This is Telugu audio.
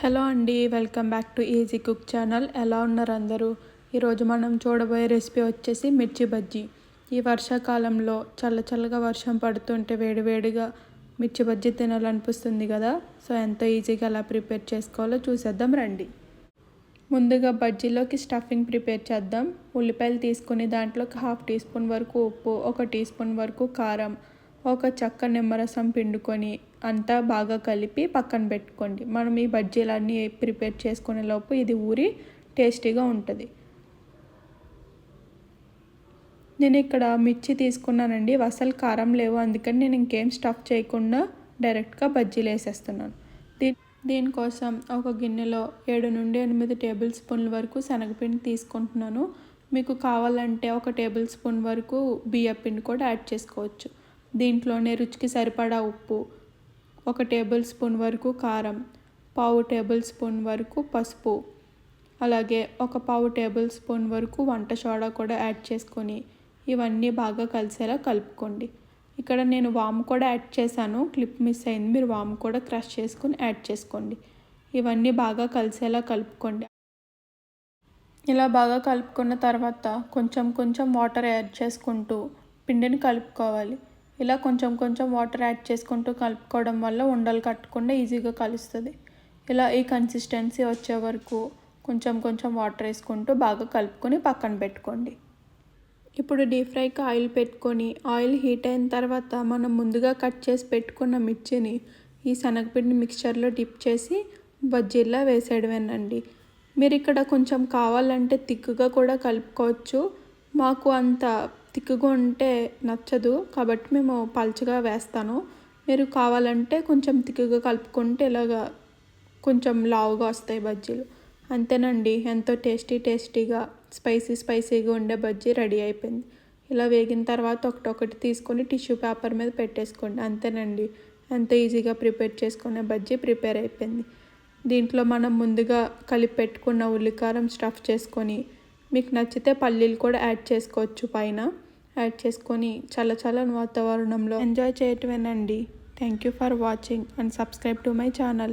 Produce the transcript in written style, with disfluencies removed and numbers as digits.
హలో అండి, welcome back to easy cook channel. ఎలా ఉన్నారు అందరూ? ఈరోజు మనం చూడబోయే రెసిపీ వచ్చేసి మిర్చి బజ్జీ. ఈ వర్షాకాలంలో చల్లగా వర్షం పడుతుంటే వేడివేడిగా మిర్చి బజ్జీ తినాలనిపిస్తుంది కదా. సో ఎంతో ఈజీగా ఎలా ప్రిపేర్ చేసుకోవాలో చూసేద్దాం రండి. ముందుగా బజ్జీలోకి స్టఫింగ్ ప్రిపేర్ చేద్దాం. ఉల్లిపాయలు తీసుకుని దాంట్లోకి 1/2 టీ స్పూన్ వరకు ఉప్పు, 1 టీ స్పూన్ వరకు కారం, ఒక చెక్క నిమ్మరసం పిండుకొని అంతా బాగా కలిపి పక్కన పెట్టుకోండి. మనం ఈ బజ్జీలన్నీ ప్రిపేర్ చేసుకునే లోపు ఇది ఊరి టేస్టీగా ఉంటుంది. నేను ఇక్కడ మిర్చి తీసుకున్నానండి, అసలు కారం లేవు, అందుకని నేను ఇంకేం స్టఫ్ చేయకుండా డైరెక్ట్గా బజ్జీలు వేసేస్తున్నాను. దీనికోసం ఒక గిన్నెలో 7 నుండి 8 టేబుల్ స్పూన్ల వరకు శనగపిండి తీసుకుంటున్నాను. మీకు కావాలంటే 1 టేబుల్ స్పూన్ వరకు బియ్యపిండి కూడా యాడ్ చేసుకోవచ్చు. దీంట్లోనే రుచికి సరిపడా ఉప్పు, 1 టేబుల్ స్పూన్ వరకు కారం, 1/2 టేబుల్ స్పూన్ వరకు పసుపు, అలాగే 1/2 టేబుల్ స్పూన్ వరకు వంట సోడా కూడా యాడ్ చేసుకొని ఇవన్నీ బాగా కలిసేలా కలుపుకోండి. ఇక్కడ నేను వాము కూడా యాడ్ చేశాను, క్లిప్ మిస్ అయింది, మీరు వాము కూడా క్రష్ చేసుకుని యాడ్ చేసుకోండి. ఇవన్నీ బాగా కలిసేలా కలుపుకోండి. ఇలా బాగా కలుపుకున్న తర్వాత కొంచెం వాటర్ యాడ్ చేసుకుంటూ పిండిని కలుపుకోవాలి. ఇలా కొంచెం వాటర్ యాడ్ చేసుకుంటూ కలుపుకోవడం వల్ల ఉండలు కట్టకుండా ఈజీగా కలుస్తుంది. ఇలా ఈ కన్సిస్టెన్సీ వచ్చే వరకు కొంచెం వాటర్ వేసుకుంటూ బాగా కలుపుకొని పక్కన పెట్టుకోండి. ఇప్పుడు డీప్ ఫ్రైకి ఆయిల్ పెట్టుకొని ఆయిల్ హీట్ అయిన తర్వాత మనం ముందుగా కట్ చేసి పెట్టుకున్న మిర్చిని ఈ శనగపిండి మిక్చర్లో డిప్ చేసి బజ్జీలా వేసేయడమేనండి. మీరు ఇక్కడ కొంచెం కావాలంటే తిక్కుగా కూడా కలుపుకోవచ్చు. మాకు అంత తిక్కుగా ఉంటే నచ్చదు కాబట్టి మేము పల్చగా వేస్తాను. మీరు కావాలంటే కొంచెం తిక్కుగా కలుపుకుంటే ఇలాగా కొంచెం లావుగా వస్తాయి బజ్జీలు. అంతేనండి, ఎంతో టేస్టీగా స్పైసీగా ఉండే బజ్జీ రెడీ అయిపోయింది. ఇలా వేగిన తర్వాత ఒకటి తీసుకొని టిష్యూ పేపర్ మీద పెట్టేసుకోండి. అంతేనండి, ఎంతో ఈజీగా ప్రిపేర్ చేసుకునే బజ్జీ ప్రిపేర్ అయిపోయింది. దీంట్లో మనం ముందుగా కలిపి పెట్టుకున్న ఉల్లికారం స్టఫ్ చేసుకొని మీకు నచ్చితే పల్లీలు కూడా యాడ్ చేసుకోవచ్చు. పైన యాడ్ చేసుకొని చల్లని వాతావరణంలో ఎంజాయ్ చేయటమేనండి. Thank you for watching and subscribe to my channel.